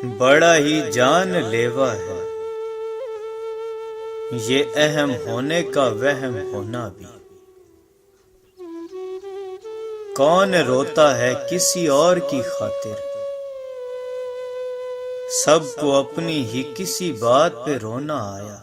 बड़ा ही जानलेवा है ये अहम होने का वहम होना भी। कौन रोता है किसी और की खातिर, सबको अपनी ही किसी बात पे रोना आया।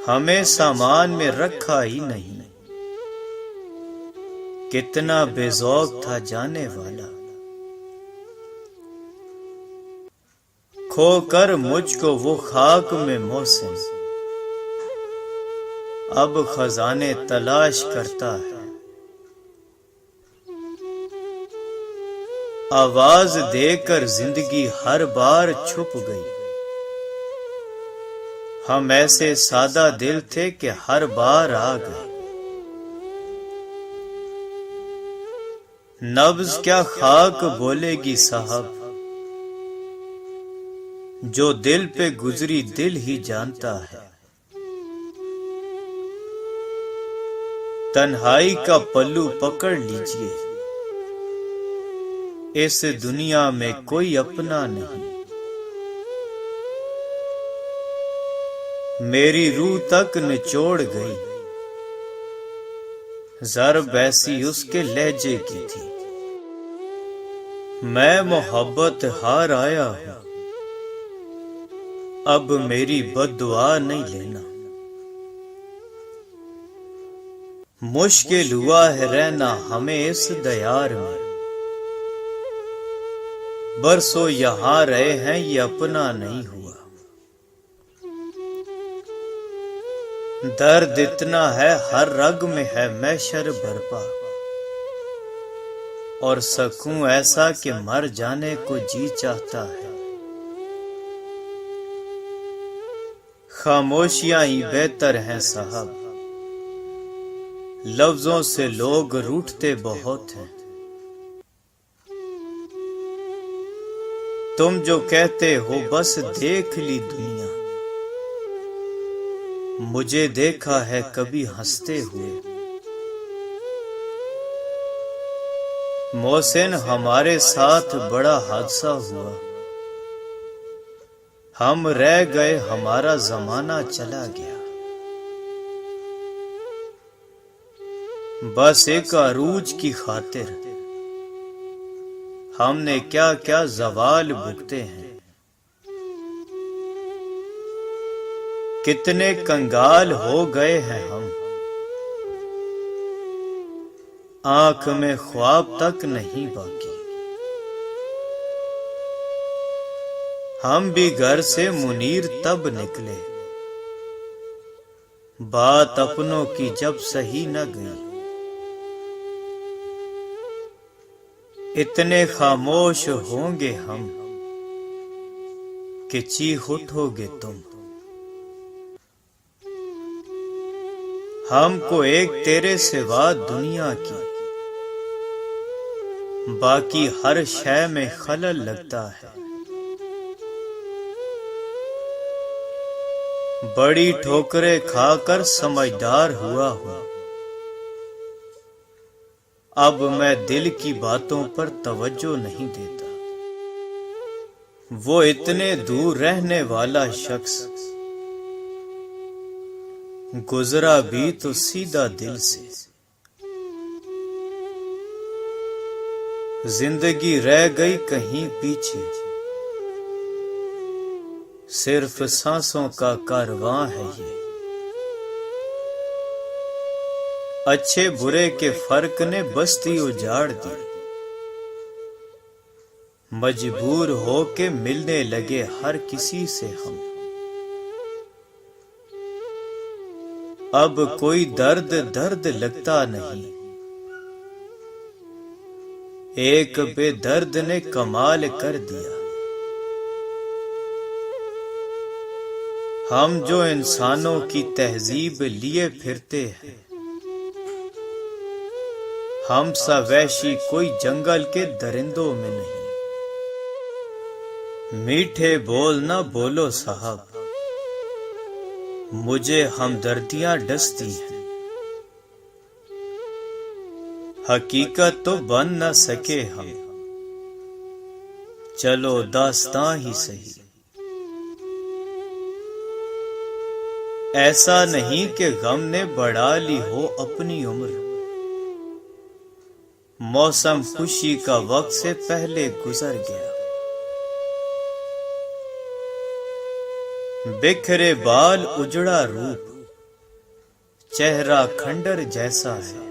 हमें सामान में रखा ही नहीं, कितना बेज़ौक था जाने वाला। खोकर मुझको वो खाक में मोहसिन, अब खजाने तलाश करता है। आवाज देकर जिंदगी हर बार छुप गई। हम ऐसे सादा दिल थे कि हर बार आ गए। नब्ज क्या खाक बोलेगी साहब, जो दिल पे गुजरी दिल ही जानता है। तन्हाई का पल्लू पकड़ लीजिए, इस दुनिया में कोई अपना नहीं। मेरी रूह तक निचोड़ गई, ज़र्ब ऐसी उसके लहजे की थी। मैं मोहब्बत हार आया हूं, अब मेरी बद्दुआ नहीं लेना। मुश्किल हुआ है रहना हमें इस दयार में, बरसों यहां रहे हैं ये अपना नहीं हुआ। दर्द इतना है हर रग में है मैशर बरपा, और सकूं ऐसा कि मर जाने को जी चाहता है। खामोशियां ही बेहतर हैं साहब, लफ्जों से लोग रूठते बहुत हैं। तुम जो कहते हो बस देख ली दुनिया, मुझे देखा है कभी हंसते हुए। मोहसिन हमारे साथ बड़ा हादसा हुआ, हम रह गए हमारा जमाना चला गया। बस एक अरूज की खातिर हमने क्या क्या ज़वाल भुगते हैं। कितने कंगाल हो गए हैं हम, आंख में ख्वाब तक नहीं बाकी। हम भी घर से मुनीर तब निकले, बात अपनों की जब सही न गई। इतने खामोश होंगे हम कि चीख उठोगे तुम। हमको एक तेरे सिवा दुनिया की, बाकी हर शय में खलल लगता है। बड़ी ठोकरें खाकर समझदार हुआ हूं, अब मैं दिल की बातों पर तवज्जो नहीं देता। वो इतने दूर रहने वाला शख्स गुजरा भी तो सीधा दिल से। जिंदगी रह गई कहीं पीछे, सिर्फ सांसों का कारवां है ये। अच्छे बुरे के फर्क ने बस्ती उजाड़ दी, मजबूर होके मिलने लगे हर किसी से हम। अब कोई दर्द दर्द लगता नहीं, एक बेदर्द ने कमाल कर दिया। हम जो इंसानों की तहजीब लिए फिरते हैं, हम सा वैशी कोई जंगल के दरिंदों में नहीं। मीठे बोल ना बोलो साहब, मुझे हमदर्दियां डसती हैं। हकीकत तो बन न सके हम, चलो दास्तां ही सही। ऐसा नहीं कि गम ने बढ़ा ली हो अपनी उम्र, मौसम खुशी का वक्त से पहले गुजर गया। बिखरे बाल उजड़ा रूप, चेहरा खंडर जैसा है।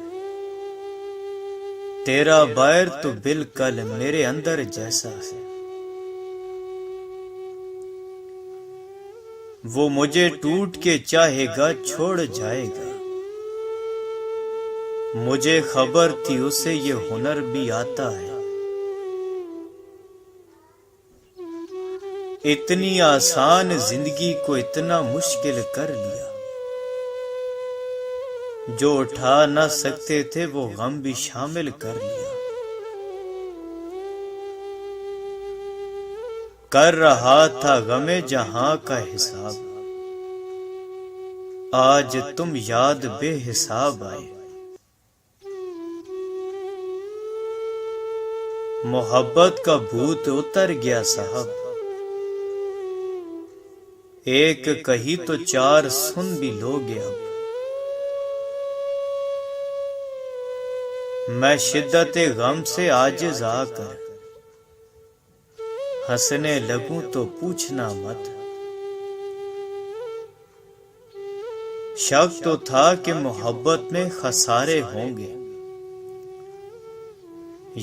तेरा बैर तो बिल्कुल मेरे अंदर जैसा है। वो मुझे टूट के चाहेगा छोड़ जाएगा। मुझे खबर थी उसे ये हुनर भी आता है। इतनी आसान जिंदगी को इतना मुश्किल कर लिया। जो उठा ना सकते थे वो गम भी शामिल कर लिया। कर रहा था गमे जहां का हिसाब, आज तुम याद बेहिसाब आए। मोहब्बत का भूत उतर गया साहब, एक कही तो चार सुन भी लोगे अब। मैं शिद्दत गम से आजिज आकर हंसने लगूं तो पूछना मत। शक तो था कि मोहब्बत में खसारे होंगे,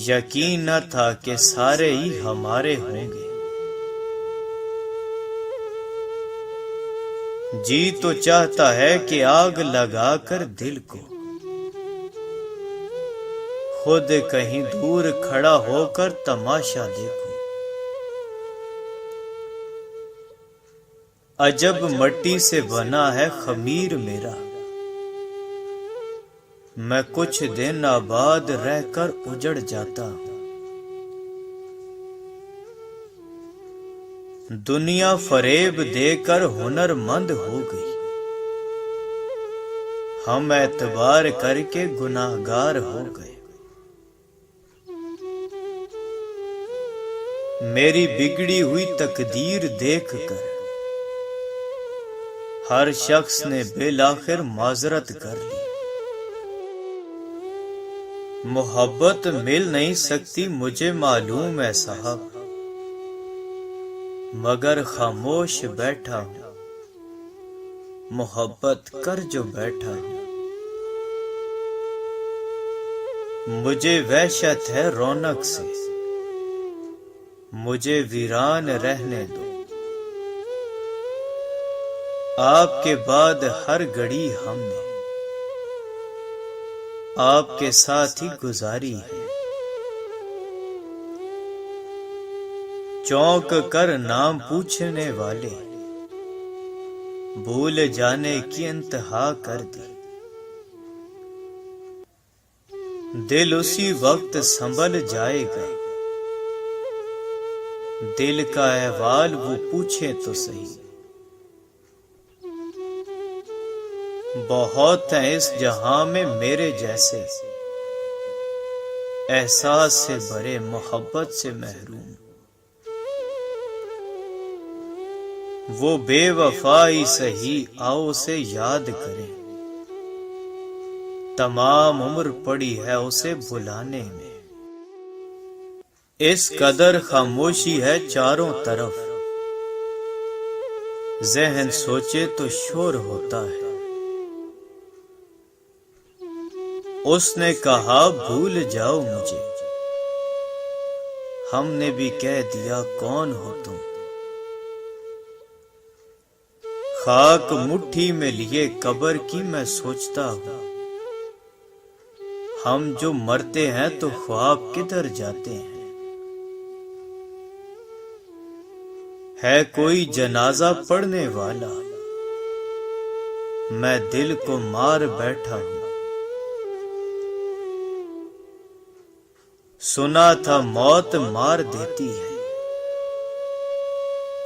यकीन न था कि सारे ही हमारे होंगे। जी तो चाहता है कि आग लगाकर दिल को खुद कहीं दूर खड़ा होकर तमाशा देखूं। अजब मट्टी से बना है खमीर मेरा, मैं कुछ दिन आबाद रहकर उजड़ जाता हूं। दुनिया फरेब देकर हुनरमंद हो गई, हम एतबार करके गुनाहगार हो गए। मेरी बिगड़ी हुई तकदीर देखकर हर शख्स ने बिलाखिर माजरत कर ली। मोहब्बत मिल नहीं सकती मुझे मालूम है साहब, मगर खामोश बैठा हूं, मोहब्बत कर जो बैठा हूं। मुझे वहशत है रौनक से, मुझे वीरान रहने दो। आपके बाद हर घड़ी हमने आपके साथ ही गुजारी है। चौंक कर नाम पूछने वाले भूल जाने की इंतहा कर दी। दिल उसी वक्त संभल जाएगा, दिल का अहवाल वो पूछे तो सही। बहुत हैं इस जहां में मेरे जैसे, एहसास से भरे मोहब्बत से महरूम। वो बेवफा ही सही आओ उसे याद करें, तमाम उम्र पड़ी है उसे भुलाने में। इस कदर खामोशी है चारों तरफ, ज़हन सोचे तो शोर होता है। उसने कहा भूल जाओ मुझे, हमने भी कह दिया कौन हो तुम। खाक मुट्ठी में लिए कब्र की मैं सोचता हूं, हम जो मरते हैं तो ख्वाब किधर जाते हैं। है कोई जनाजा पढ़ने वाला, मैं दिल को मार बैठा हूं। सुना था मौत मार देती है,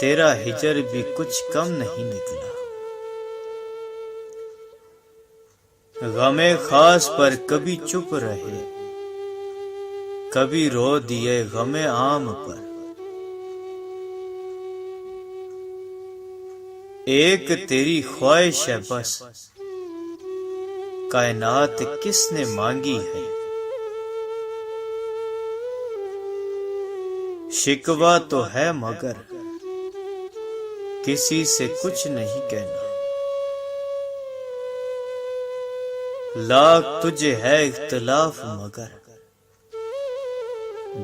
तेरा हिजर भी कुछ कम नहीं निकला। गमे खास पर कभी चुप रहे, कभी रो दिए गमे आम पर। एक तेरी ख्वाहिश है बस, कायनात किसने मांगी है। शिकवा तो है मगर किसी से कुछ नहीं कहना। लाख तुझे है इख्तिलाफ मगर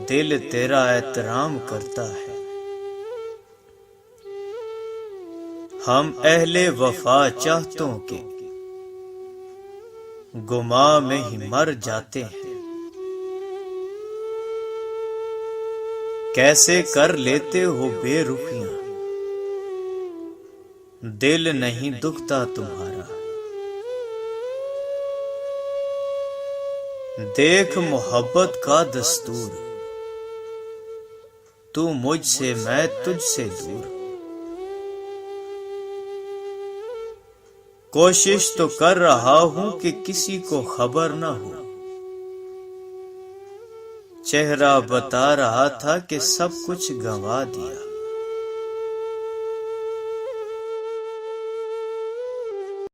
दिल तेरा एहतराम करता है। हम अहले वफा चाहतों के गुमा में ही मर जाते हैं। कैसे कर लेते हो बेरुखियां, दिल नहीं दुखता तुम्हारा। देख मोहब्बत का दस्तूर, तू मुझसे मैं तुझसे दूर। कोशिश तो कर रहा हूं कि किसी को खबर न हो। चेहरा बता रहा था कि सब कुछ गंवा दिया।